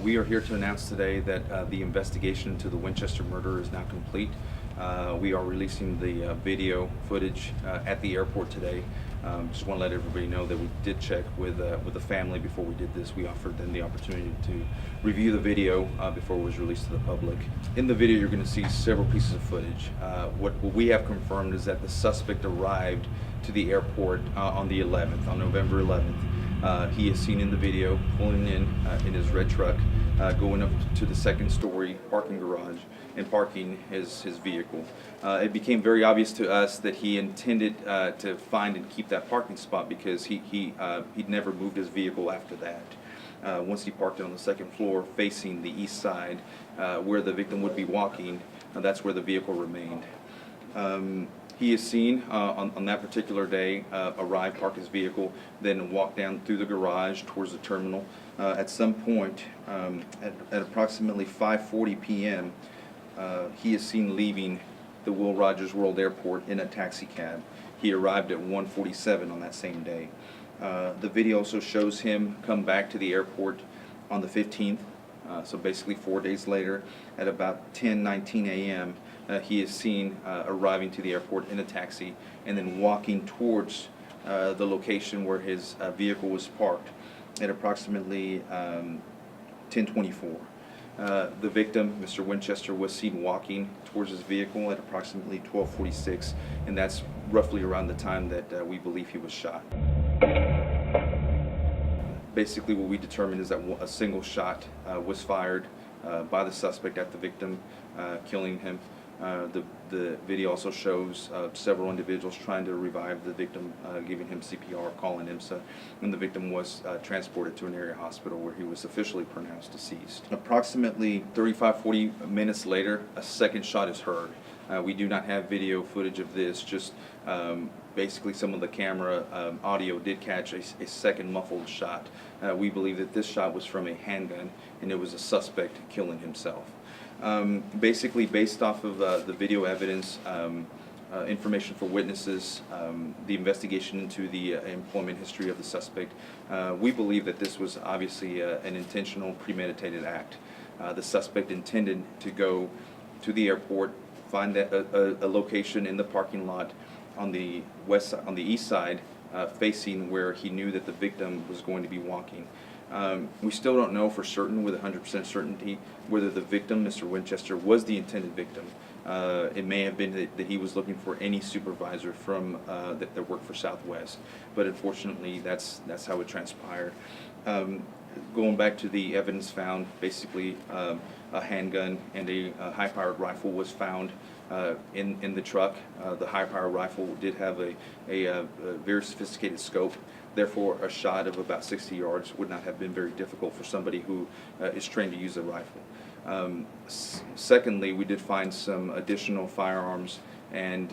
We are here to announce today that the investigation into the Winchester murder is now complete. We are releasing the video footage at the airport today. Just want to let everybody know that we did check with the family before we did this. We offered them the opportunity to review the video before it was released to the public. In the video, you're going to see several pieces of footage. What we have confirmed is that the suspect arrived to the airport on the 11th, on November 11th. He is seen in the video pulling in his red truck, going up to the second story parking garage and parking his vehicle. It became very obvious to us that he intended to find and keep that parking spot because he'd never moved his vehicle after that. Once he parked it on the second floor facing the east side where the victim would be walking, that's where the vehicle remained. He is seen on that particular day arrive, park his vehicle, then walk down through the garage towards the terminal. At some point, at approximately 5:40 p.m., he is seen leaving the Will Rogers World Airport in a taxi cab. He arrived at 1:47 on that same day. The video also shows him come back to the airport on the 15th, so basically 4 days later, at about 10:19 a.m. He is seen arriving to the airport in a taxi and then walking towards the location where his vehicle was parked at approximately 10:24. The victim, Mr. Winchester, was seen walking towards his vehicle at approximately 12:46, and that's roughly around the time that we believe he was shot. Basically, what we determined is that a single shot was fired by the suspect at the victim, killing him. The video also shows several individuals trying to revive the victim, giving him CPR, calling IMSA, and the victim was transported to an area hospital where he was officially pronounced deceased. Approximately 35-40 minutes later, a second shot is heard. We do not have video footage of this, just basically some of the camera audio did catch a second muffled shot. We believe that this shot was from a handgun and it was a suspect killing himself. Basically, based off of the video evidence, information for witnesses, the investigation into the employment history of the suspect, we believe that this was obviously an intentional, premeditated act. The suspect intended to go to the airport, find a location in the parking lot on the east side, facing where he knew that the victim was going to be walking. We still don't know for certain, with 100% certainty, whether the victim, Mr. Winchester, was the intended victim. It may have been that he was looking for any supervisor from that worked for Southwest, but unfortunately, that's how it transpired. Going back to the evidence found, basically a handgun and a high-powered rifle was found in the truck. The high-powered rifle did have a very sophisticated scope. Therefore, a shot of about 60 yards would not have been very difficult for somebody who is trained to use a rifle. Secondly, we did find some additional firearms and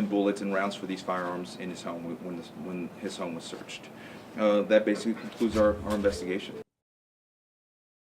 bullets and rounds for these firearms in his home when his home was searched. That basically concludes our investigation.